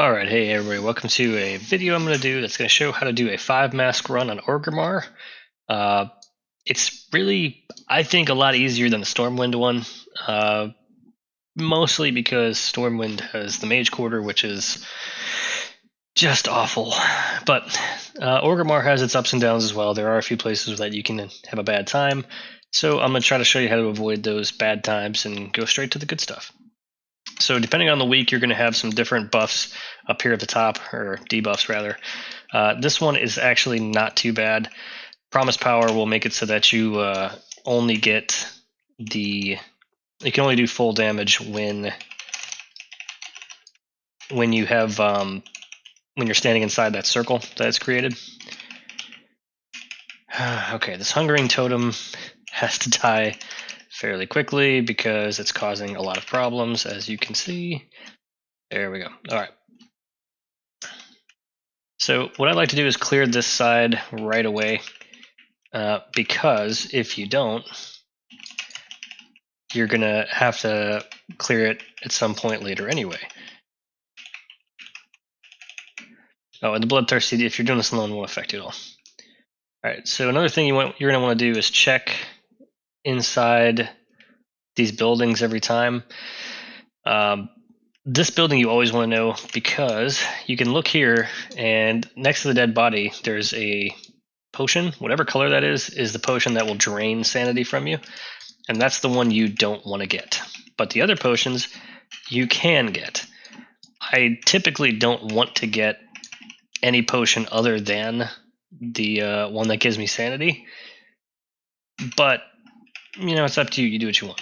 Alright, hey everybody, welcome to a video I'm going to do that's going to show how to do a 5-mask run on Orgrimmar. Uh, it's really, I think, a lot easier than the Stormwind one, mostly because Stormwind has the Mage Quarter, which is just awful. But Orgrimmar has its ups and downs as well. There are a few places that you can have a bad time, so I'm going to try to show you how to avoid those bad times and go straight to the good stuff. So depending on the week, you're going to have some different buffs up here at the top, or debuffs rather. This one is actually not too bad. Promise Power will make it so that you only get you can only do full damage when you have when you're standing inside that circle that's created. Okay, this Hungering Totem has to die fairly quickly because it's causing a lot of problems, as you can see. There we go. All right. So what I'd like to do is clear this side right away, because if you don't, you're going to have to clear it at some point later anyway. Oh, and the Bloodthirsty, if you're doing this alone, won't affect you at all. All right, so another thing you're going to want to do is check inside these buildings every time. This building you always want to know, because you can look here and next to the dead body there's a potion. Whatever color that is the potion that will drain sanity from you, and that's the one you don't want to get. But the other potions you can get. I typically don't want to get any potion other than the one that gives me sanity, but you know, it's up to you. You do what you want.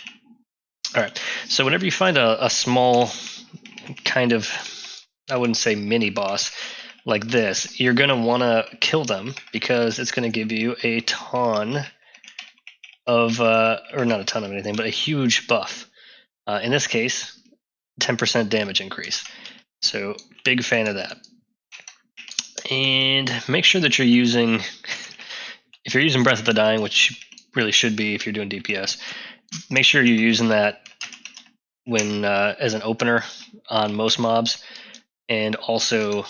All right, so whenever you find a small kind of, I wouldn't say mini boss like this, you're going to want to kill them because it's going to give you a ton of, or not a ton of anything, but a huge buff. In this case, 10% damage increase. So big fan of that. And make sure that you're using, if you're using Breath of the Dying, which you really should be if you're doing DPS, make sure you're using that when as an opener on most mobs, and also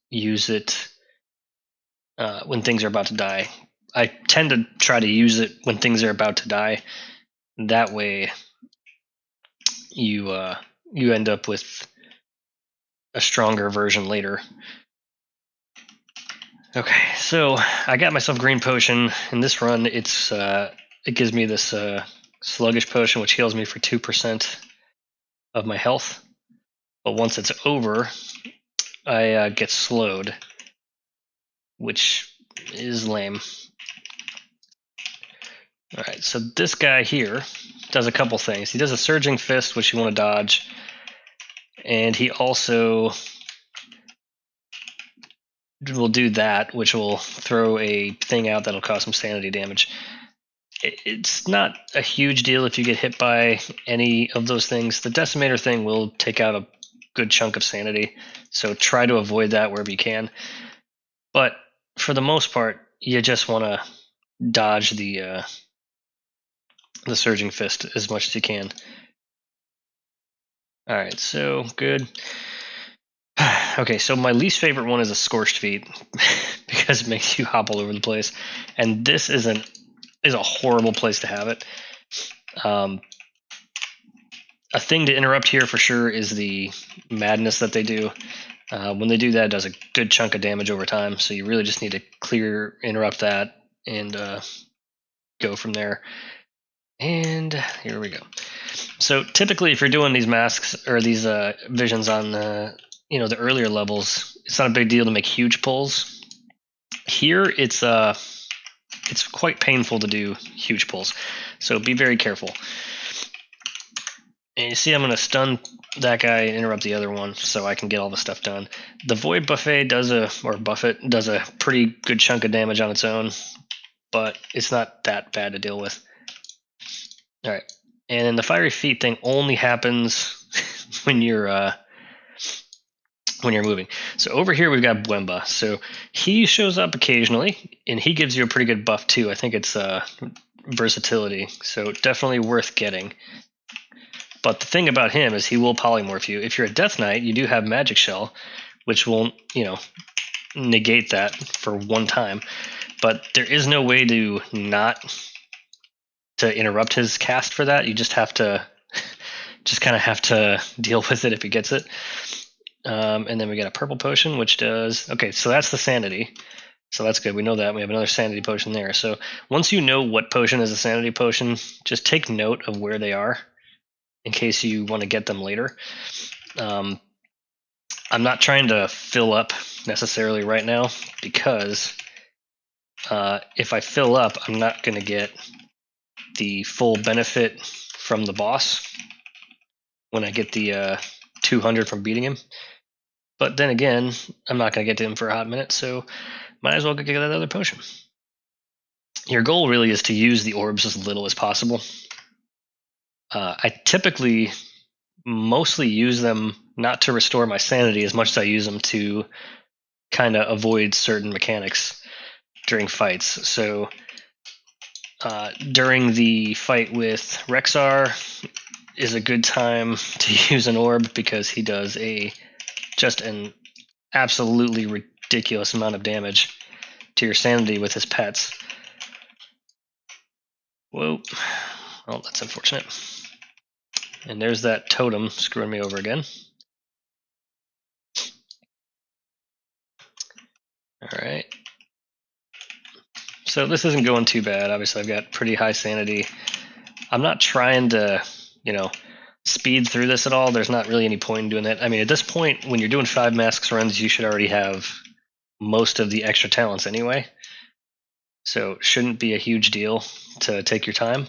use it when things are about to die. I tend to try to use it when things are about to die. That way you end up with a stronger version later. Okay, so I got myself green potion. In this run, it gives me this sluggish potion, which heals me for 2% of my health. But once it's over, I get slowed, which is lame. Alright, so this guy here does a couple things. He does a Surging Fist, which you want to dodge, and he also will do that, which will throw a thing out that'll cause some sanity damage. It's not a huge deal if you get hit by any of those things. The Decimator thing will take out a good chunk of sanity, so try to avoid that wherever you can. But for the most part, you just want to dodge the Surging Fist as much as you can. Alright, so good. Okay, so my least favorite one is a Scorched Feet because it makes you hop all over the place, and this is a horrible place to have it. A thing to interrupt here for sure is the madness that they do. When they do that, it does a good chunk of damage over time, so you really just need to interrupt that, and go from there. And here we go. So typically, if you're doing these masks or these visions on the earlier levels, it's not a big deal to make huge pulls. Here, it's quite painful to do huge pulls, so be very careful. And you see, I'm going to stun that guy and interrupt the other one so I can get all the stuff done. The Void Buffet does a pretty good chunk of damage on its own, but it's not that bad to deal with. All right, and then the Fiery Feet thing only happens when you're moving. So over here we've got Bwemba. So he shows up occasionally, and he gives you a pretty good buff too. I think it's versatility, so definitely worth getting. But the thing about him is he will polymorph you. If you're a Death Knight, you do have Magic Shell, which won't, negate that for one time. But there is no way to interrupt his cast for that. You just have to, kind of have to deal with it if he gets it. And then we got a purple potion, which does, okay, so that's the sanity. So that's good. We know that. We have another sanity potion there. So once you know what potion is a sanity potion, just take note of where they are in case you want to get them later. I'm not trying to fill up necessarily right now because if I fill up, I'm not going to get the full benefit from the boss when I get the 200 from beating him. But then again, I'm not going to get to him for a hot minute, so might as well go get that other potion. Your goal really is to use the orbs as little as possible. I typically mostly use them not to restore my sanity as much as I use them to kind of avoid certain mechanics during fights. So during the fight with Rexar is a good time to use an orb because he does just an absolutely ridiculous amount of damage to your sanity with his pets. Whoa. Well, that's unfortunate. And there's that totem screwing me over again. Alright. So this isn't going too bad. Obviously, I've got pretty high sanity. I'm not trying to, speed through this at all. There's not really any point in doing that. I mean, at this point, when you're doing 5 masks runs, you should already have most of the extra talents anyway. So it shouldn't be a huge deal to take your time.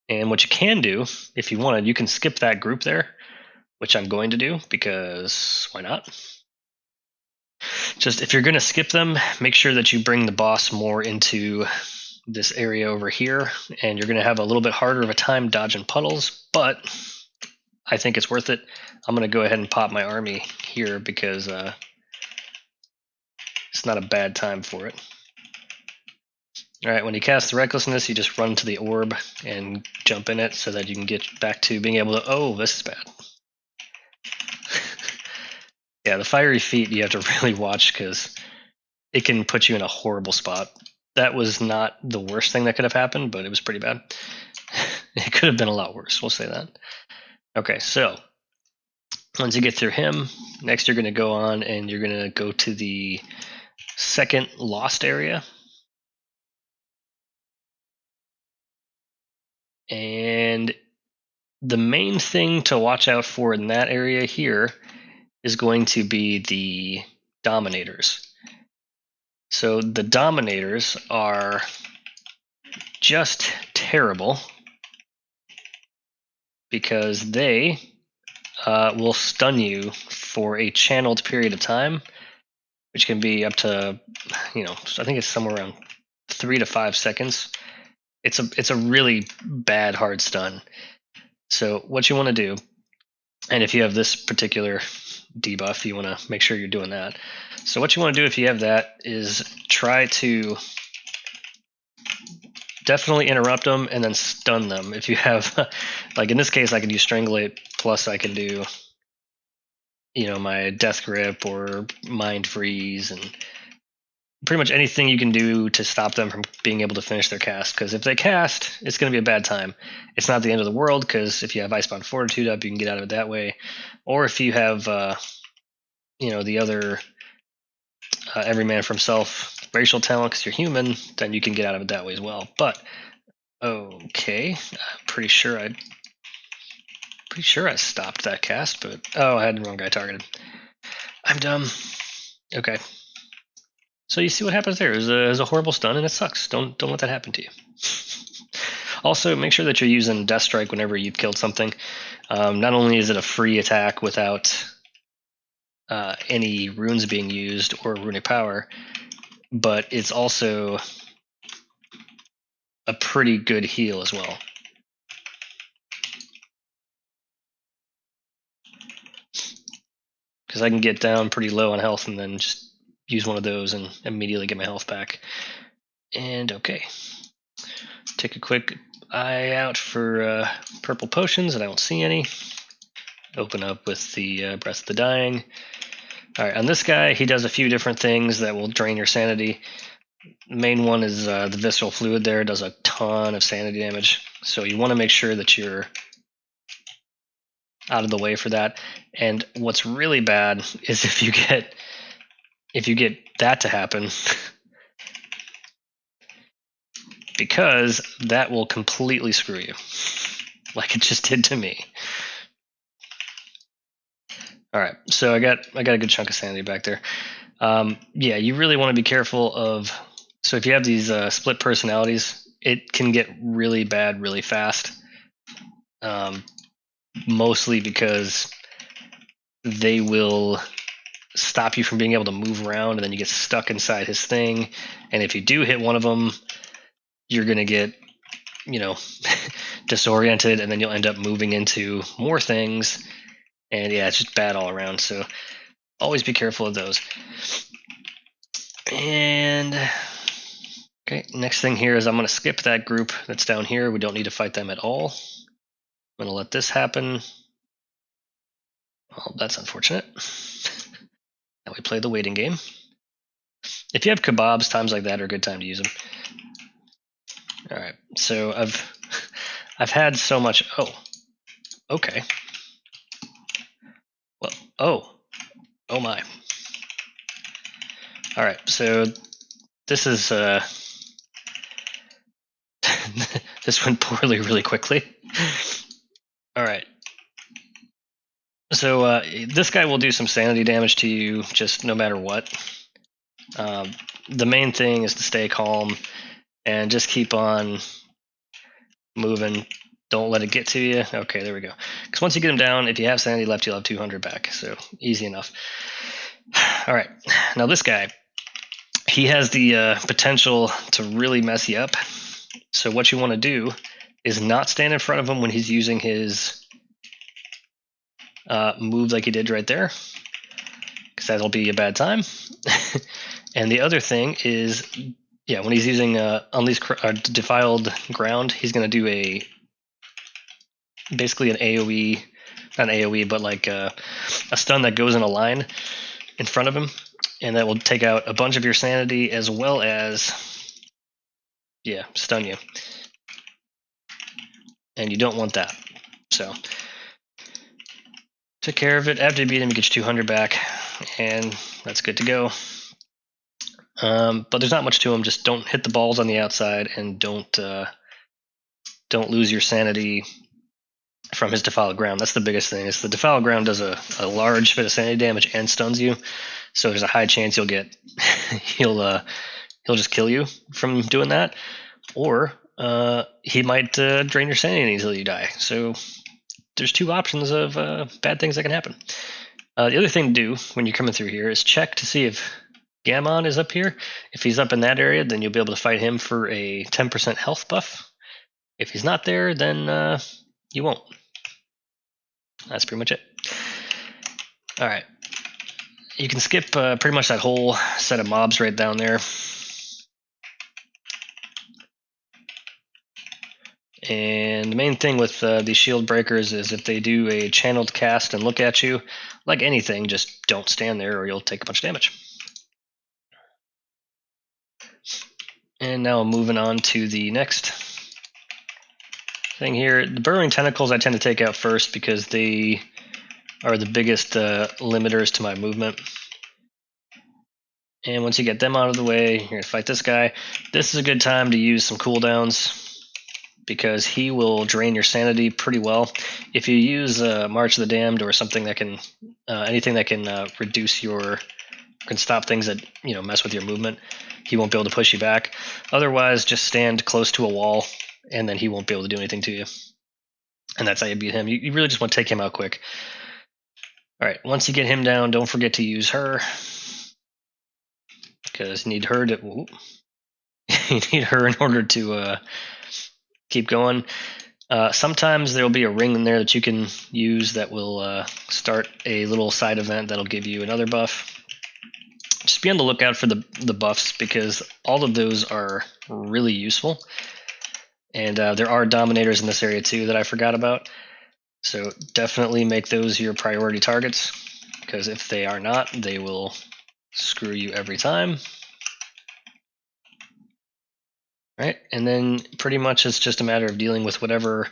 And what you can do, if you wanted, you can skip that group there, which I'm going to do because why not? Just if you're going to skip them, make sure that you bring the boss more into this area over here, and you're going to have a little bit harder of a time dodging puddles, but I think it's worth it. I'm going to go ahead and pop my army here because it's not a bad time for it. Alright, when you cast the Recklessness, you just run to the orb and jump in it so that you can get back to being able to... Oh, this is bad. Yeah, the Fiery Feet you have to really watch because it can put you in a horrible spot. That was not the worst thing that could have happened, but it was pretty bad. It could have been a lot worse, we'll say that. Okay, so once you get through him, next you're going to go on and you're going to go to the second lost area. And the main thing to watch out for in that area here is going to be the Dominators. So the Dominators are just terrible because they will stun you for a channeled period of time, which can be up to, I think it's somewhere around 3 to 5 seconds. It's a really bad hard stun. So what you want to do, and if you have this particular debuff, you want to make sure you're doing that. So what you want to do if you have that is try to definitely interrupt them and then stun them. If you have, like in this case, I can use Strangulate, plus I can do, my Death Grip or Mind Freeze, and pretty much anything you can do to stop them from being able to finish their cast. Because if they cast, it's going to be a bad time. It's not the end of the world, because if you have Icebound Fortitude up, you can get out of it that way. Or if you have, the other Every Man for Himself racial talent, because you're human, then you can get out of it that way as well. But, okay, I'm pretty sure I stopped that cast, but, oh, I had the wrong guy targeted. I'm dumb. Okay. So you see what happens there. It was a horrible stun, and it sucks. Don't let that happen to you. Also, make sure that you're using Death Strike whenever you've killed something. Not only is it a free attack without any runes being used or runic power, but it's also a pretty good heal as well. Because I can get down pretty low on health and then just use one of those and immediately get my health back. And okay. Take a quick eye out for purple potions, and I don't see any. Open up with the Breath of the Dying. All right, on this guy, he does a few different things that will drain your sanity. The main one is the visceral fluid there. It does a ton of sanity damage. So you want to make sure that you're out of the way for that. And what's really bad is if you get that to happen, because that will completely screw you, like it just did to me. All right, so I got a good chunk of sanity back there. Yeah, you really want to be careful of. So if you have these split personalities, it can get really bad really fast. Mostly because they will stop you from being able to move around, and then you get stuck inside his thing. And if you do hit one of them, you're gonna get, disoriented, and then you'll end up moving into more things. And yeah, it's just bad all around. So always be careful of those. And okay, next thing here is I'm going to skip that group that's down here. We don't need to fight them at all. I'm going to let this happen. Well, that's unfortunate. Now we play the waiting game. If you have kebabs, times like that are a good time to use them. All right, so I've had so much. Oh, okay. Well, oh my. All right, so this is this went poorly really quickly. All right. So this guy will do some sanity damage to you just no matter what. The main thing is to stay calm and just keep on moving. Don't let it get to you. Okay, there we go. Because once you get him down, if you have sanity left, you'll have 200 back. So easy enough. All right. Now this guy, he has the potential to really mess you up. So what you want to do is not stand in front of him when he's using his move like he did right there, because that'll be a bad time. And the other thing is, yeah, when he's using Unleashed Defiled Ground, he's going to do basically an AoE, not an AoE, but like a stun that goes in a line in front of him, and that will take out a bunch of your sanity as well as, yeah, stun you. And you don't want that. So took care of it. After you beat him, you get your 200 back, and that's good to go. But there's not much to him. Just don't hit the balls on the outside, and don't lose your sanity from his Defiled Ground. That's the biggest thing. Is the Defiled Ground does a large bit of sanity damage and stuns you, so there's a high chance he'll just kill you from doing that, or he might drain your sanity until you die. So there's two options of bad things that can happen. The other thing to do when you're coming through here is check to see if Gammon is up here. If he's up in that area, then you'll be able to fight him for a 10% health buff. If he's not there, then you won't. That's pretty much it. All right. You can skip pretty much that whole set of mobs right down there. And the main thing with these shield breakers is if they do a channeled cast and look at you, like anything, just don't stand there or you'll take a bunch of damage. And now I'm moving on to the next thing here. The burrowing tentacles I tend to take out first because they are the biggest limiters to my movement. And once you get them out of the way, you're going to fight this guy. This is a good time to use some cooldowns, because he will drain your sanity pretty well. If you use March of the Damned or something that can, anything that can can stop things that mess with your movement, he won't be able to push you back. Otherwise, just stand close to a wall, and then he won't be able to do anything to you. And that's how you beat him. You really just want to take him out quick. All right, once you get him down, don't forget to use her, because you need her to. You need her in order to keep going. Sometimes there'll be a ring in there that you can use that will start a little side event that'll give you another buff. Just be on the lookout for the buffs, because all of those are really useful. And there are dominators in this area too that I forgot about. So definitely make those your priority targets, because if they are not, they will screw you every time. Right, and then pretty much it's just a matter of dealing with whatever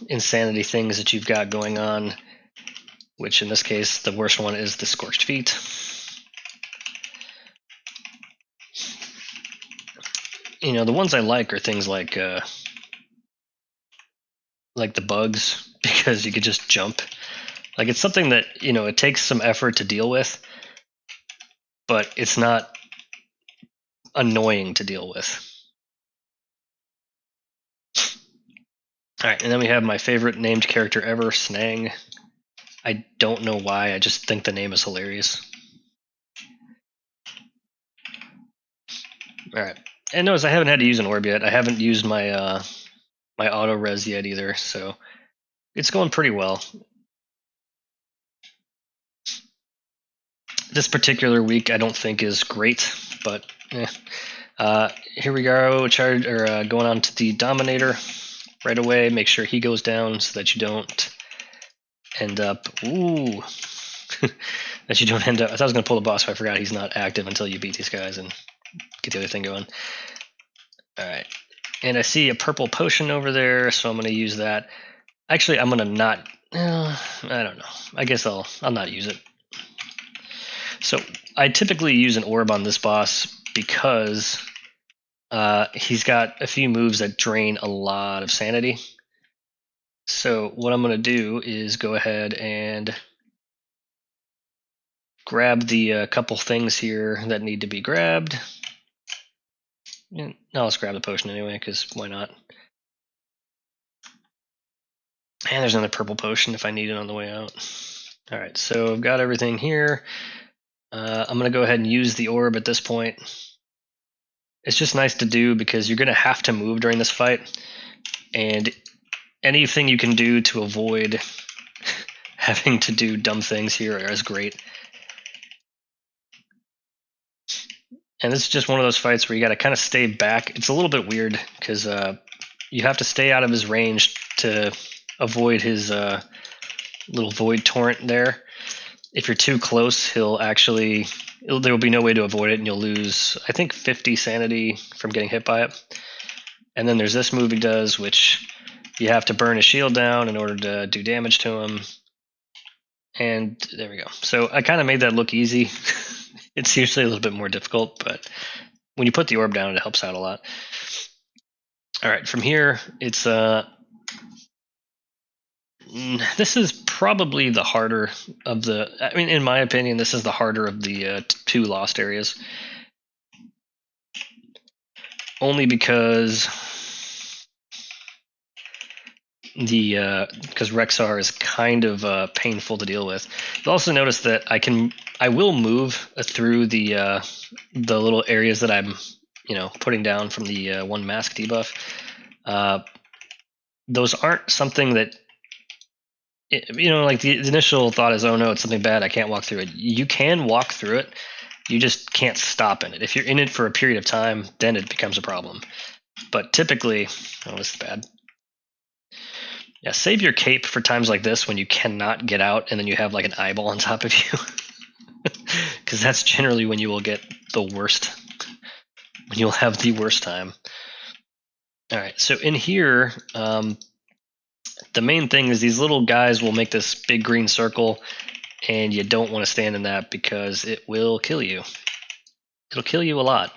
insanity things that you've got going on, which in this case, the worst one is the Scorched Feet. The ones I like are things like the bugs, because you could just jump. Like, it's something that, it takes some effort to deal with, but it's not annoying to deal with. Alright, and then we have my favorite named character ever, Snang. I don't know why, I just think the name is hilarious. Alright, and notice I haven't had to use an orb yet. I haven't used my my auto res yet either, so it's going pretty well. This particular week I don't think is great, but here we go. Going on to the Dominator right away. Make sure he goes down so that you don't end up. Ooh, that you don't end up. I thought I was going to pull the boss, but I forgot he's not active until you beat these guys and get the other thing going. All right, and I see a purple potion over there, so I'm going to use that. Actually, I'm going to not. I don't know. I guess I'll not use it. So I typically use an orb on this boss because he's got a few moves that drain a lot of sanity. So what I'm going to do is go ahead and grab the couple things here that need to be grabbed. No, let's grab the potion anyway, because why not? And there's another purple potion if I need it on the way out. All right, so I've got everything here. I'm going to go ahead and use the orb at this point. It's just nice to do because you're going to have to move during this fight. And anything you can do to avoid having to do dumb things here is great. And this is just one of those fights where you got to kind of stay back. It's a little bit weird because you have to stay out of his range to avoid his little void torrent there. If you're too close, there will be no way to avoid it, and you'll lose, I think, 50 sanity from getting hit by it. And then there's this move he does, which you have to burn his shield down in order to do damage to him. And there we go. So I kind of made that look easy. It's usually a little bit more difficult, but when you put the orb down, it helps out a lot. All right, from here, it's this is probably the harder of the. I mean, in my opinion, this is the harder of the two lost areas. Only because because Rexar is kind of painful to deal with. You'll also notice that I will move through the little areas that I'm putting down from the one mask debuff. Those aren't something that like the initial thought is, oh no, it's something bad, I can't walk through it. You can walk through it, you just can't stop in it. If you're in it for a period of time, then it becomes a problem. But typically, oh, this is bad. Yeah, save your cape for times like this when you cannot get out and then you have like an eyeball on top of you. Because that's generally when you will get the worst. When you'll have the worst time. Alright, so in here, the main thing is these little guys will make this big green circle, and you don't want to stand in that because it will kill you. It'll kill you a lot.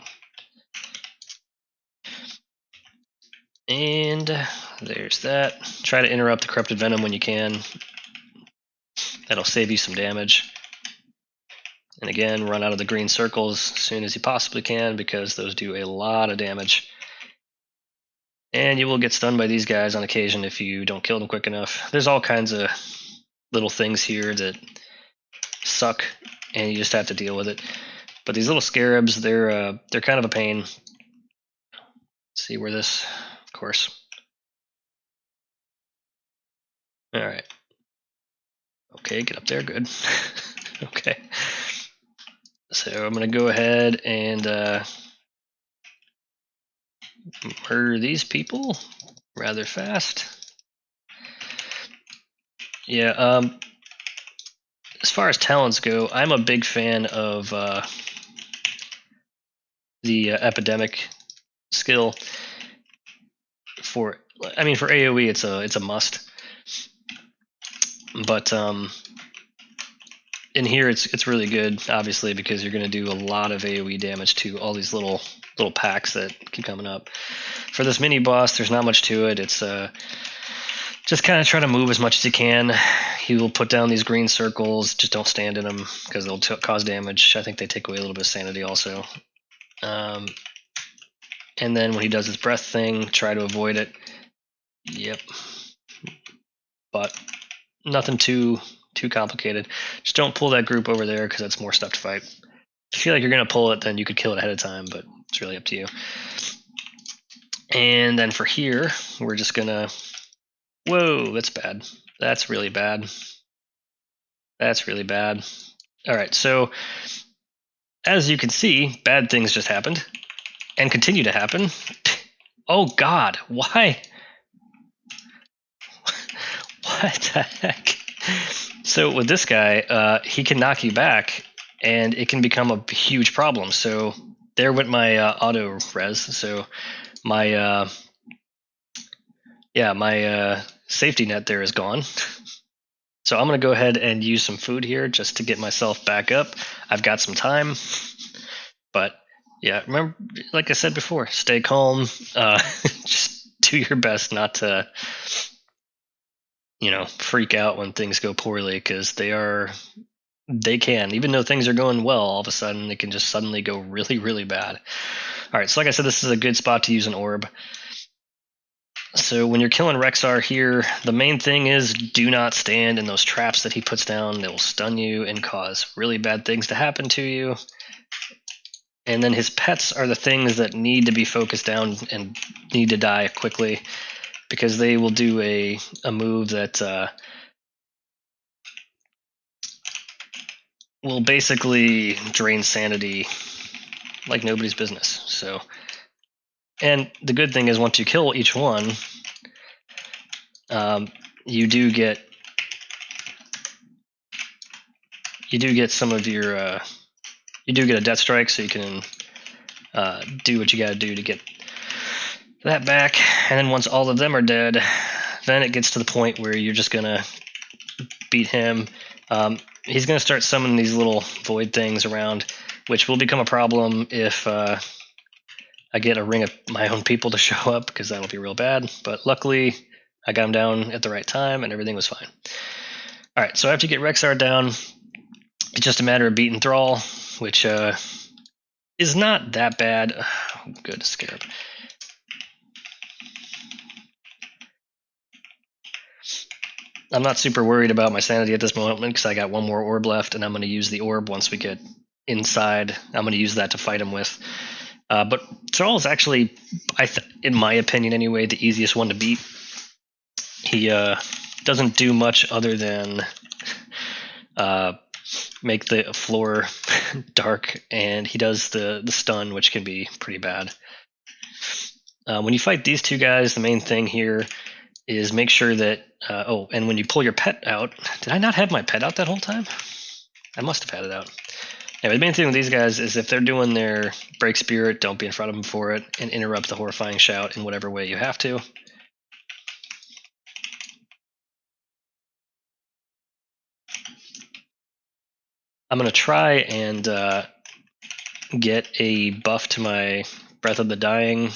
And there's that. Try to interrupt the corrupted venom when you can. That'll save you some damage. And again, run out of the green circles as soon as you possibly can, because those do a lot of damage. And you will get stunned by these guys on occasion if you don't kill them quick enough. There's all kinds of little things here that suck, and you just have to deal with it. But these little scarabs, they're kind of a pain. Let's see where this, of course. All right. Okay, get up there. Good. Okay. So I'm going to go ahead and murder these people rather fast. Yeah. As far as talents go, I'm a big fan of the epidemic skill. For for AOE, it's a must. But in here, it's really good, obviously, because you're going to do a lot of AOE damage to all these little packs that keep coming up. For this mini boss, there's not much to it. It's just kind of try to move as much as you can. He will put down these green circles. Just don't stand in them because they'll cause damage. I think they take away a little bit of sanity also. And then when he does his breath thing, try to avoid it. Yep. But nothing too complicated. Just don't pull that group over there because that's more stuff to fight. If you feel like you're going to pull it, then you could kill it ahead of time, but it's really up to you. And then for here, we're just going to... Whoa, that's bad. That's really bad. That's really bad. All right, so as you can see, bad things just happened and continue to happen. Oh, God, why? What the heck? So with this guy, he can knock you back, and it can become a huge problem. So there went my auto res. So my my safety net there is gone. So I'm gonna go ahead and use some food here just to get myself back up. I've got some time, but yeah, remember, like I said before, stay calm. Just do your best not to, freak out when things go poorly, because they can, even though things are going well, all of a sudden it can just suddenly go really, really bad. All right, so like I said, this is a good spot to use an orb. So when you're killing Rexar here, the main thing is do not stand in those traps that he puts down. They will stun you and cause really bad things to happen to you. And then his pets are the things that need to be focused down and need to die quickly, because they will do a move that will basically drain sanity like nobody's business. So, and the good thing is, once you kill each one, you do get some of your you do get a death strike, so you can do what you got to do to get that back. And then once all of them are dead, then it gets to the point where you're just gonna beat him. He's gonna start summoning these little void things around, which will become a problem if I get a ring of my own people to show up, because that'll be real bad. But luckily, I got him down at the right time, and everything was fine. All right, so after you get Rexar down, it's just a matter of beating Thrall, which is not that bad. Oh, good, Scarab. I'm not super worried about my sanity at this moment, because I got one more orb left, and I'm going to use the orb once we get inside. I'm going to use that to fight him with. But Thrall is actually, in my opinion anyway, the easiest one to beat. He doesn't do much other than make the floor dark, and he does the stun, which can be pretty bad. When you fight these two guys, the main thing here is make sure that and when you pull your pet out, did I not have my pet out that whole time? I must have had it out. Anyway, the main thing with these guys is, if they're doing their break spirit, don't be in front of them for it, and interrupt the horrifying shout in whatever way you have to. I'm going to try and get a buff to my Breath of the Dying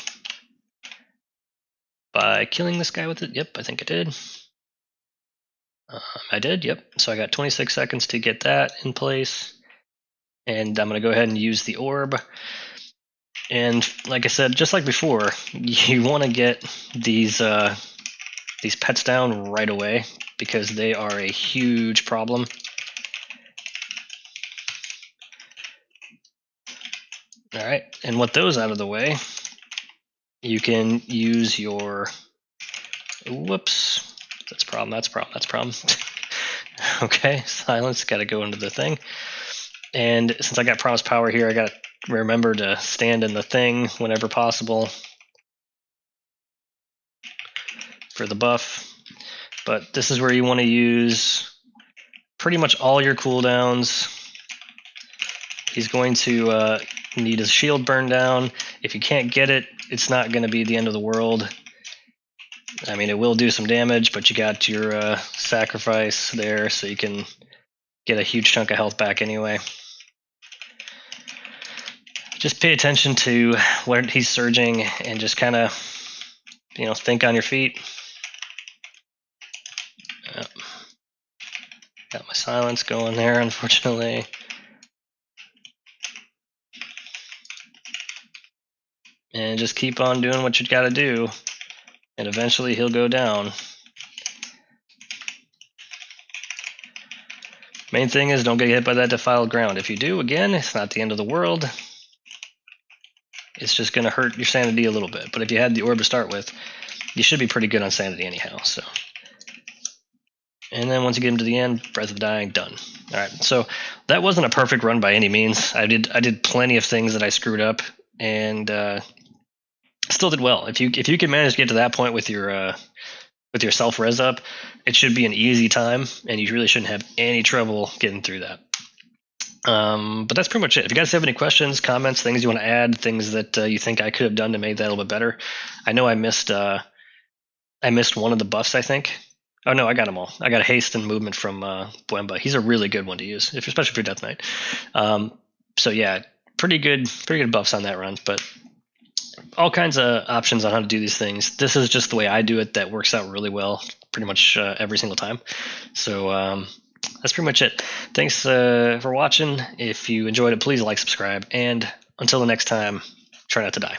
by killing this guy with it. Yep, I think I did. I did, yep. So I got 26 seconds to get that in place. And I'm going to go ahead and use the orb. And like I said, just like before, you want to get these pets down right away, because they are a huge problem. All right, and with those out of the way, you can use your... Whoops. That's problem. Okay, silence. Got to go into the thing. And since I got Promise Power here, I got to remember to stand in the thing whenever possible for the buff. But this is where you want to use pretty much all your cooldowns. He's going to need his shield burned down. If you can't get it, it's not going to be the end of the world. I mean, it will do some damage, but you got your sacrifice there, so you can get a huge chunk of health back anyway. Just pay attention to where he's surging and just kind of, think on your feet. Got my silence going there, unfortunately. And just keep on doing what you got to do, and eventually he'll go down. Main thing is don't get hit by that defiled ground. If you do, again, it's not the end of the world. It's just going to hurt your sanity a little bit. But if you had the orb to start with, you should be pretty good on sanity anyhow. So, and then once you get him to the end, Breath of Dying, done. All right, so that wasn't a perfect run by any means. I did plenty of things that I screwed up, and still did well. If you can manage to get to that point with your self res up, it should be an easy time, and you really shouldn't have any trouble getting through that. But that's pretty much it. If you guys have any questions, comments, things you want to add, things that you think I could have done to make that a little bit better. I know I missed one of the buffs, I think. Oh no, I got them all. I got a haste and movement from Buemba. He's a really good one to use, especially for Death Knight. So yeah, pretty good buffs on that run, but all kinds of options on how to do these things. This is just the way I do it that works out really well pretty much every single time. So that's pretty much it. Thanks for watching. If you enjoyed it, please like, subscribe, and until the next time, try not to die.